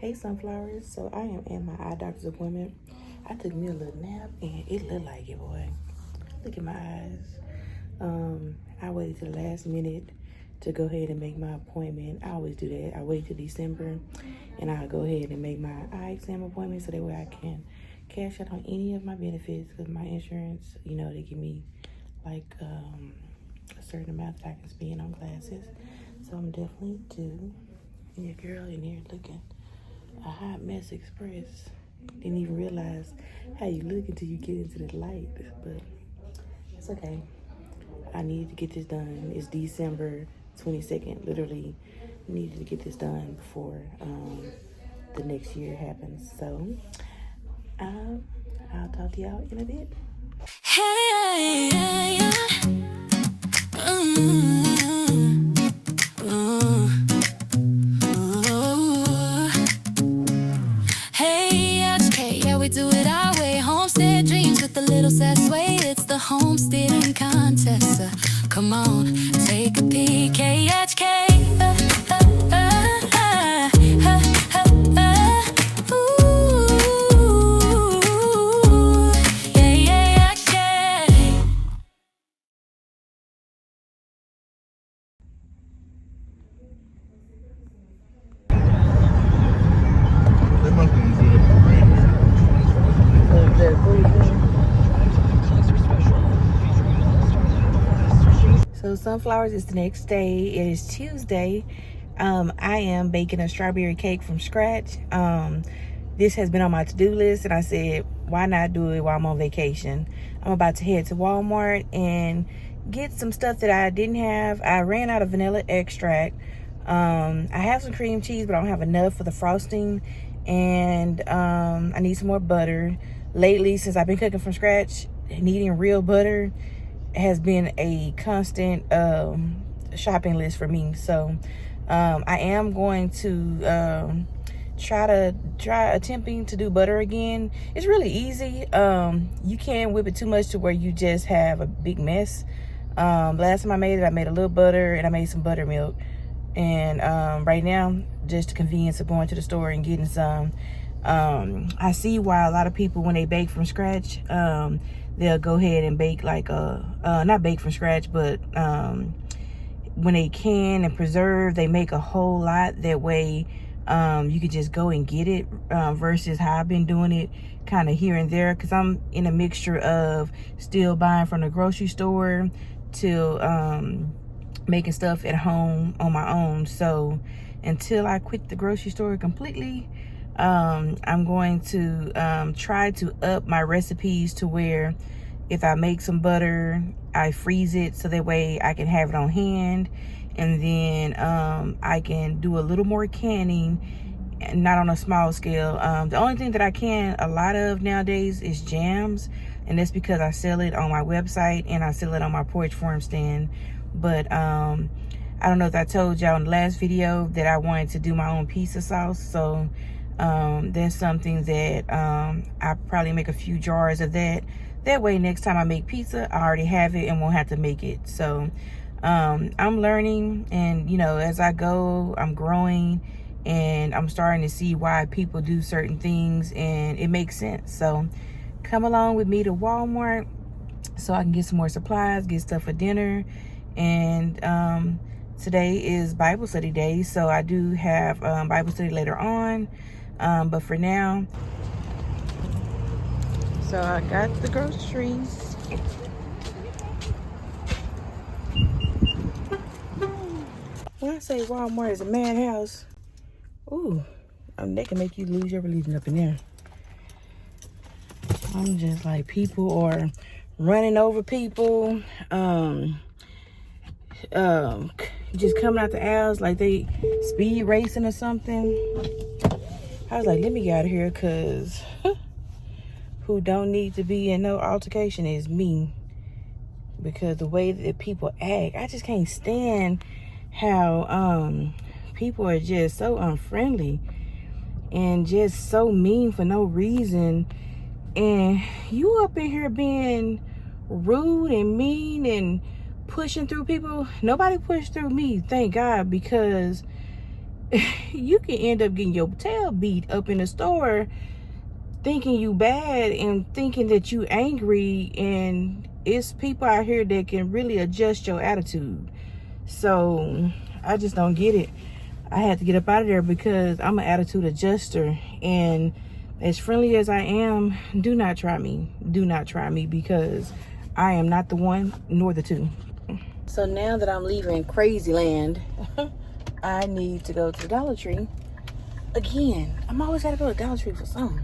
Hey sunflowers, so I am at my eye doctor's appointment. I took me a little nap and it looked like it, boy. Look at my eyes. I waited to the last minute to go ahead and make my appointment. I always do that. I wait till December and I'll go ahead and make my eye exam appointment so that way I can cash out on any of my benefits, because my insurance, you know, they give me like a certain amount that I can spend on glasses. So I'm definitely due. And your girl in here looking a hot mess express. Didn't even realize how you look until you get into the light, but it's okay. I needed to get this done. It's December 22nd. Literally needed to get this done before the next year happens. So I'll talk to y'all in a bit. Hey, we do it our way. Homestead dreams with a little sad sway. It's the homesteading contest. Come on, take a peek. KHK. So sunflowers is the next day. It is Tuesday. I am baking a strawberry cake from scratch. This has been on my to-do list, and I said, why not do it while I'm on vacation? I'm about to head to Walmart and get some stuff that I didn't have. I ran out of vanilla extract. I have some cream cheese, but I don't have enough for the frosting. And I need some more butter. Lately, since I've been cooking from scratch, needing real butter has been a constant shopping list for me. So I am going to try attempting to do butter again. It's really easy. You can't whip it too much to where you just have a big mess. Last time I made it, I made a little butter and I made some buttermilk. And right now, just the convenience of going to the store and getting some. I see why a lot of people, when they bake from scratch, they'll go ahead and bake like not bake from scratch, but when they can and preserve, they make a whole lot. That way you could just go and get it, versus how I've been doing it kind of here and there, because I'm in a mixture of still buying from the grocery store to making stuff at home on my own. So until I quit the grocery store completely, I'm going to try to up my recipes to where if I make some butter, I freeze it so that way I can have it on hand, and then I can do a little more canning, and not on a small scale. The only thing that I can a lot of nowadays is jams, and that's because I sell it on my website and I sell it on my porch farm stand. But I don't know if I told y'all in the last video that I wanted to do my own pizza sauce. So that's something that I probably make a few jars of that. That way next time I make pizza, I already have it and won't have to make it. So I'm learning, and you know, as I go, I'm growing, and I'm starting to see why people do certain things, and it makes sense. So come along with me to Walmart so I can get some more supplies, get stuff for dinner. And today is Bible study day, so I do have Bible study later on, but for now, so I got the groceries. When I say Walmart is a madhouse, ooh, they can make you lose your religion up in there. I'm just like, people are running over people, just coming out the aisles like they speed racing or something. I was like, let me get out of here, because who don't need to be in no altercation is me. Because the way that people act, I just can't stand how people are just so unfriendly and just so mean for no reason. And you up in here being rude and mean and pushing through people. Nobody pushed through me, thank God, because you can end up getting your tail beat up in the store, thinking you bad and thinking that you angry, and it's people out here that can really adjust your attitude. So I just don't get it. I had to get up out of there because I'm an attitude adjuster, and as friendly as I am, do not try me. Do not try me, because I am not the one nor the two. So now that I'm leaving crazy land, I need to go to the Dollar Tree again. I'm always gotta go to Dollar Tree for something.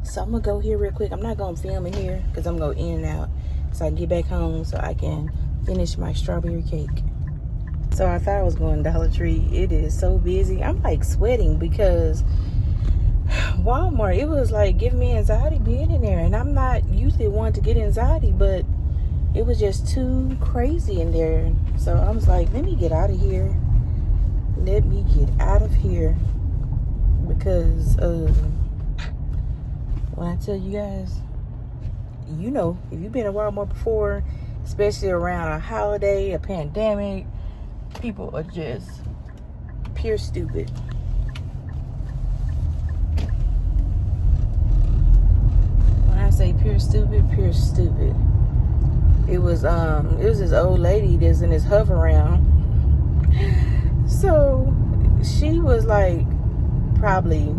So I'm gonna go here real quick. I'm not gonna film in here because I'm going in and out so I can get back home so I can finish my strawberry cake. So I thought I was going to Dollar Tree. It is so busy. I'm like sweating because Walmart, it was like giving me anxiety being in there. And I'm not usually one to get anxiety, but it was just too crazy in there. So I was like, let me get out of here. Let me get out of here. Because when I tell you guys, you know, if you've been to Walmart before, especially around a holiday, a pandemic, people are just pure stupid. When I say pure stupid, pure stupid. It was this old lady that's in this hover round. So she was like probably,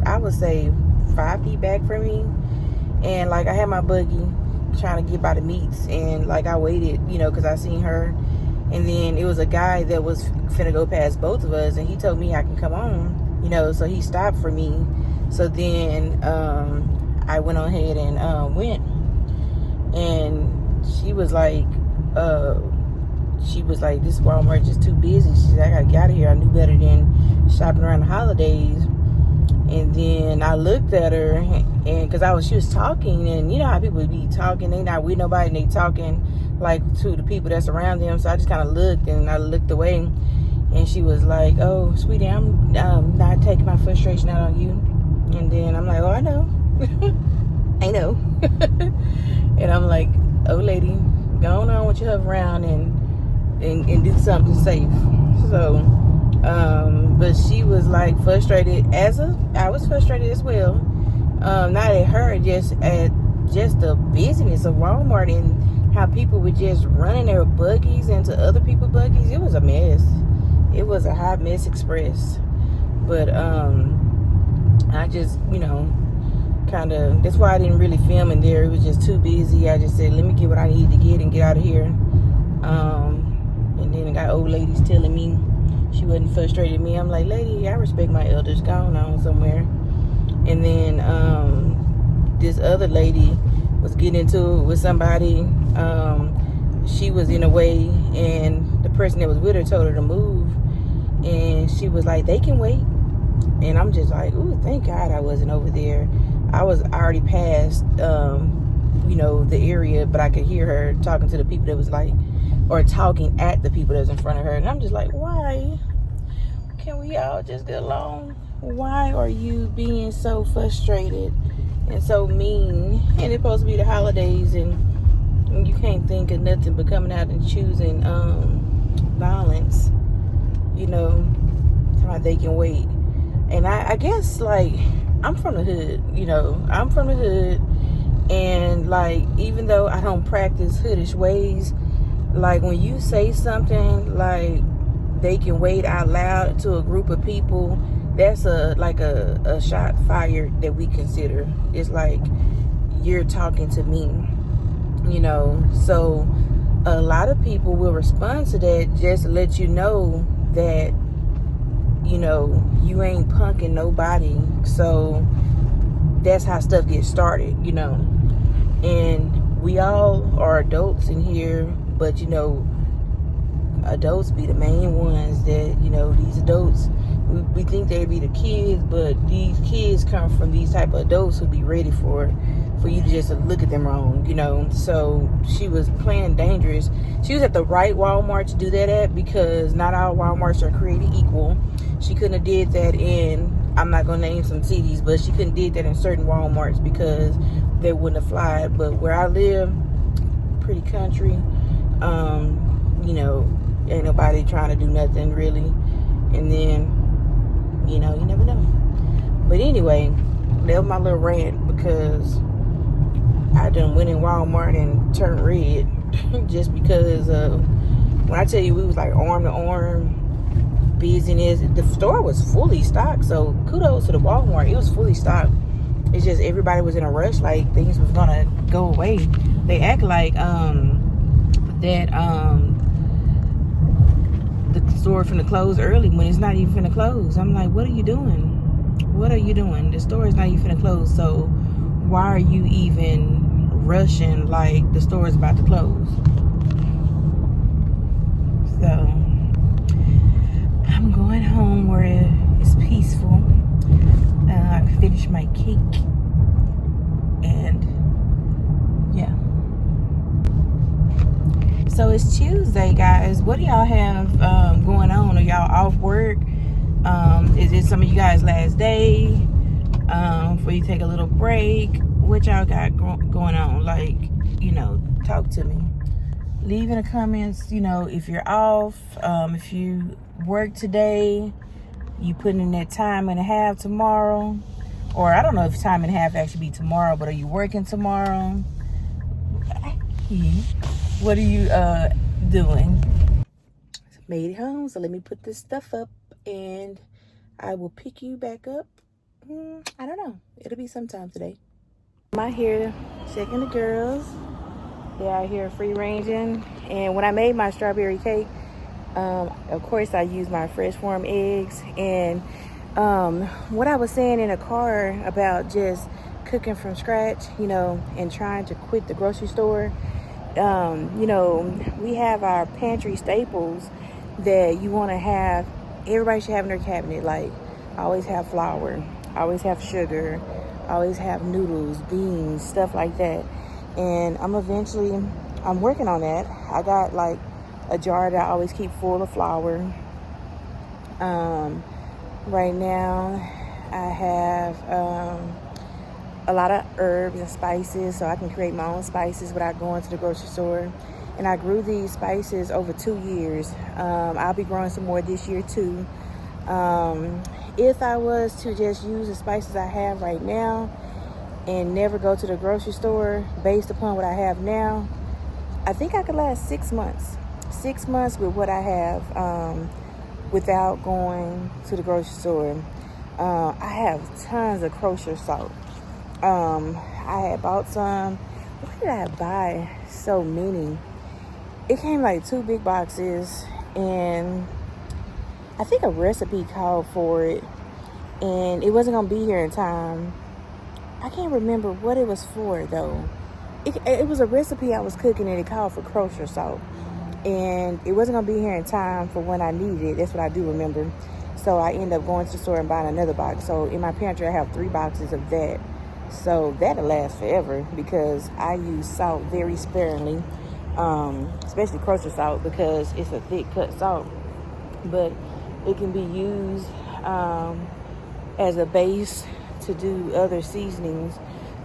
I would say, 5 feet back from me, and like I had my buggy trying to get by the meats, and like I waited, you know, because I seen her, and then it was a guy that was finna go past both of us, and he told me I can come on, you know, so he stopped for me. So then I went on ahead and went, and she was like this Walmart just too busy. She said, I gotta get out of here. I knew better than shopping around the holidays. And then I looked at her, and because she was talking, and you know how people be talking, they not with nobody, and they talking like to the people that's around them. So I just kind of looked, and I looked away, and she was like, oh, sweetie, I'm not taking my frustration out on you. And then I'm like, oh, I know. I know. And I'm like, oh, lady, go on with your hover around and do something safe. So but she was like frustrated, I was frustrated as well. Not at her, just at the busyness of Walmart and how people were just running their buggies into other people's buggies. It was a mess. It was a hot mess express. But I just, you know, kind of, that's why I didn't really film in there. It was just too busy. I just said, let me get what I need to get and get out of here. And then I got old ladies telling me she wasn't frustrated at me. I'm like, lady, I respect my elders. Go on somewhere. And then this other lady was getting into it with somebody. She was in a way, and the person that was with her told her to move. And she was like, they can wait. And I'm just like, ooh, thank God I wasn't over there. I was already past, you know, the area, but I could hear her talking to the people that was like, or talking at the people that was in front of her. And I'm just like, why can't we all just get along? Why are you being so frustrated and so mean? And it's supposed to be the holidays, and you can't think of nothing but coming out and choosing violence, you know, how they can wait. And I guess, like, I'm from the hood, you know, I'm from the hood, and like, even though I don't practice hoodish ways, like when you say something like they can wait out loud to a group of people, that's like a shot fired that we consider. It's like you're talking to me, you know. So a lot of people will respond to that just to let you know that, you know, you ain't punking nobody. So that's how stuff gets started, you know. And we all are adults in here, but you know, adults be the main ones that, you know, these adults, we think they'd be the kids, but these kids come from these type of adults who be ready for you to just look at them wrong, you know. So she was playing dangerous. She was at the right Walmart to do that at, because not all Walmarts are created equal. She couldn't have did that in, I'm not gonna name some cities, but she couldn't did that in certain Walmarts because they wouldn't have flied. But where I live, pretty country, you know, ain't nobody trying to do nothing really. And then You know, you never know. But anyway, that was my little rant because I done went in Walmart and turned red just because when I tell you we was like arm to arm busyness, the store was fully stocked. So kudos to the Walmart, it was fully stocked. It's just everybody was in a rush, like things was gonna go away. They act like that the store finna close early when it's not even finna close. I'm like, what are you doing? What are you doing? The store is not even finna close, so why are you even rushing like the store is about to close? So I'm going home where it's peaceful. I can finish my cake, and yeah. So it's Tuesday, guys. What do y'all have going on? Are y'all off work? Is it some of you guys' last day before you take a little break? What y'all got going on? Like, you know, talk to me. Leave in the comments, you know, if you're off, if you work today, you putting in that time and a half tomorrow, or I don't know if time and a half actually be tomorrow, but are you working tomorrow? What are you doing? Made it home, so let me put this stuff up and I will pick you back up. I don't know, it'll be sometime today. I'm out here checking the girls. They're out here free ranging, and when I made my strawberry cake, of course I used my fresh form eggs. And what I was saying in the car about just cooking from scratch, you know, and trying to quit the grocery store, you know, we have our pantry staples that you want to have. Everybody should have in their cabinet. Like, I always have flour, I always have sugar, I always have noodles, beans, stuff like that. And I'm working on that. I got like a jar that I always keep full of flour. Right now I have a lot of herbs and spices, so I can create my own spices without going to the grocery store. And I grew these spices over 2 years. I'll be growing some more this year too. If I was to just use the spices I have right now and never go to the grocery store based upon what I have now, I think I could last 6 months. 6 months with what I have without going to the grocery store. I have tons of kosher salt. I had bought some. Where did I buy so many? It came like 2 big boxes, and I think a recipe called for it, and it wasn't gonna be here in time. I can't remember what it was for though. It was a recipe I was cooking, and it called for kosher salt, and it wasn't gonna be here in time for when I needed it. That's what I do remember. So I ended up going to the store and buying another box. So in my pantry I have 3 boxes of that. So that'll last forever because I use salt very sparingly, especially kosher salt because it's a thick cut salt. But it can be used as a base to do other seasonings.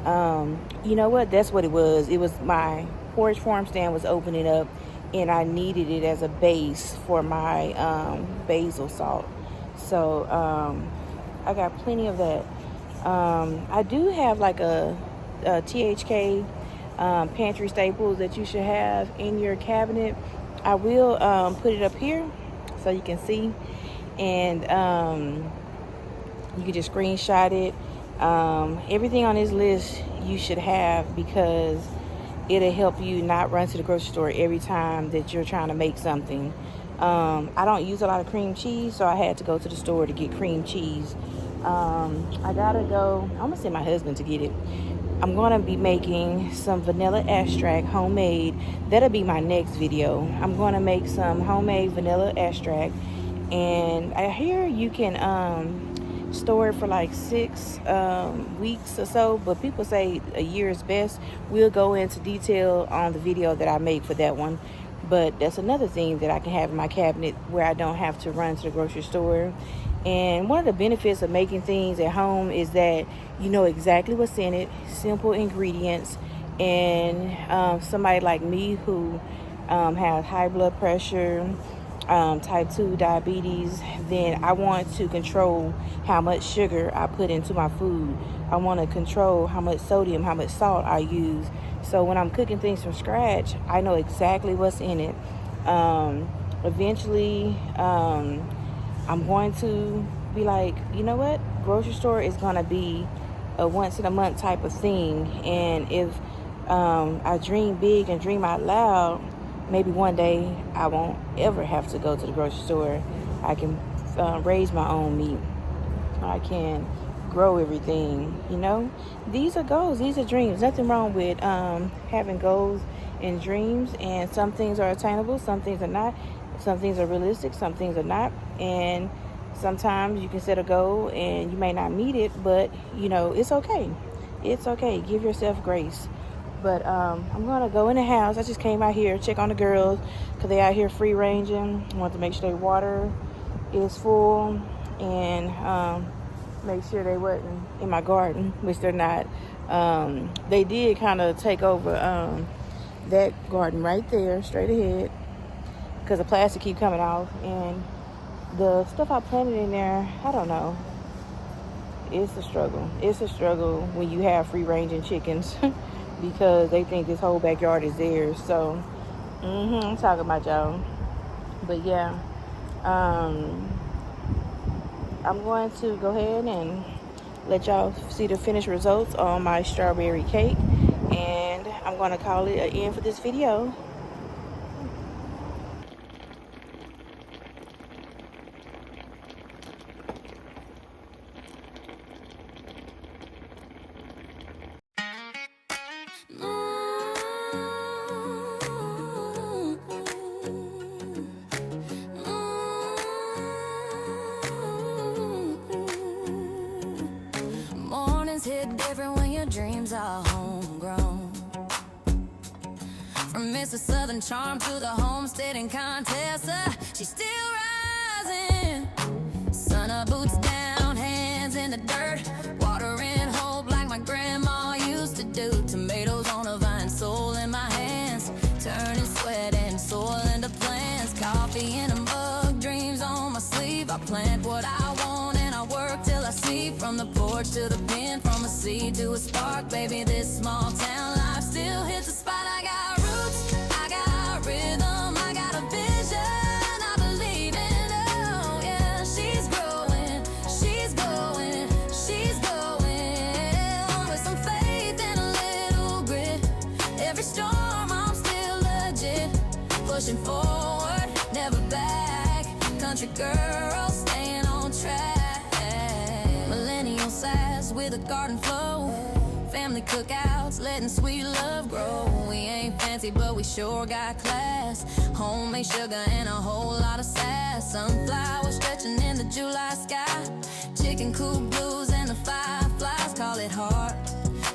You know what? That's what it was. It was my porch farm stand was opening up, and I needed it as a base for my basil salt. So I got plenty of that. I do have like a THK pantry staples that you should have in your cabinet. I will put it up here so you can see, and you can just screenshot it. Everything on this list you should have because it'll help you not run to the grocery store every time that you're trying to make something. I don't use a lot of cream cheese, so I had to go to the store to get cream cheese. I gotta go. I'm gonna send my husband to get it. I'm gonna be making some vanilla extract homemade. That'll be my next video. I'm gonna make some homemade vanilla extract, and I hear you can store it for like 6 weeks or so, but people say a year is best. We'll go into detail on the video that I make for that one. But that's another thing that I can have in my cabinet where I don't have to run to the grocery store. And one of the benefits of making things at home is that you know exactly what's in it, simple ingredients. And somebody like me who has high blood pressure, type 2 diabetes, then I want to control how much sugar I put into my food. I want to control how much sodium, how much salt I use. So when I'm cooking things from scratch, I know exactly what's in it. Eventually, I'm going to be like, you know what? Grocery store is going to be a once in a month type of thing. And if I dream big and dream out loud, maybe one day I won't ever have to go to the grocery store. I can raise my own meat. I can grow everything, you know. These are goals, these are dreams. Nothing wrong with having goals and dreams, and some things are attainable, some things are not. Some things are realistic, some things are not. And sometimes you can set a goal and you may not meet it, but you know, it's okay. It's okay. Give yourself grace. But I'm gonna go in the house. I just came out here, check on the girls, because they out here free ranging. I want to make sure their water is full, and make sure they wasn't in my garden, which they're not. They did kind of take over that garden right there, straight ahead, because the plastic keep coming off, and the stuff I planted in there, I don't know. It's a struggle. It's a struggle when you have free ranging chickens because they think this whole backyard is theirs. So, I'm talking about y'all. But yeah, I'm going to go ahead and let y'all see the finished results on my strawberry cake, and I'm going to call it an end for this video. Hit different when your dreams are homegrown. From Mr. Southern Charm to the homesteading contest, she's still rising. Sun up, boots down, hands in the dirt, watering hope like my grandma used to do. Tomatoes on a vine, soul in my hands, turning sweat and soil into plants. Coffee in a mug, dreams on my sleeve. I plant what I want and I work till I see. From the porch to the pen, from a seed to a spark, baby, this small town life still hits the spot. I got roots, I got rhythm, I got a vision, I believe in, oh yeah. She's growing, she's going, she's going, with some faith and a little grit. Every storm I'm still legit, pushing forward, never back. Country girl, staying on track. Millennial sass with a garden flow, family cookouts, letting sweet love grow. We ain't fancy, but we sure got class. Homemade sugar and a whole lot of sass. Sunflowers stretching in the July sky. Chicken coop blues and the fireflies. Call it heart,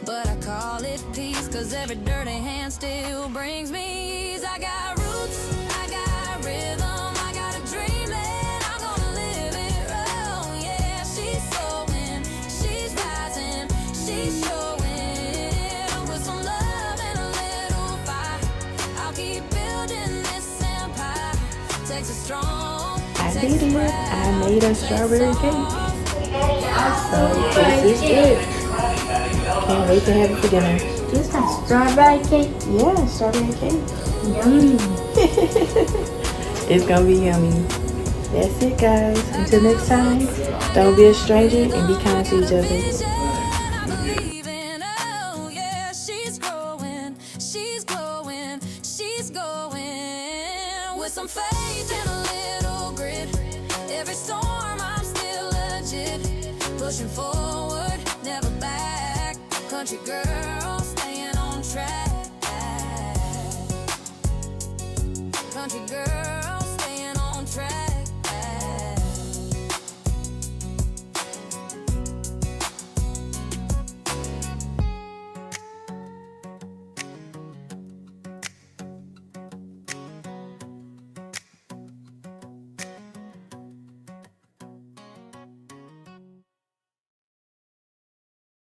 but I call it peace, cause every dirty hand still brings me ease. I got roots, I got rhythm, I got a dream and I'm gonna live it. Oh yeah, she's sowing, she's rising, she's showing. With some love and a little fire, I'll keep building this empire. Takes a strong, I did it. I made a strawberry cake. So this is it. Can't wait to have it for dinner. This is a strawberry cake. Yeah, strawberry cake. Yummy. It's gonna be yummy. That's it, guys. Until next time, don't be a stranger and be kind to each other. With some faith and a little grit, every storm I'm still legit, pushing forward, never back. Country girl, staying on track. Country girl.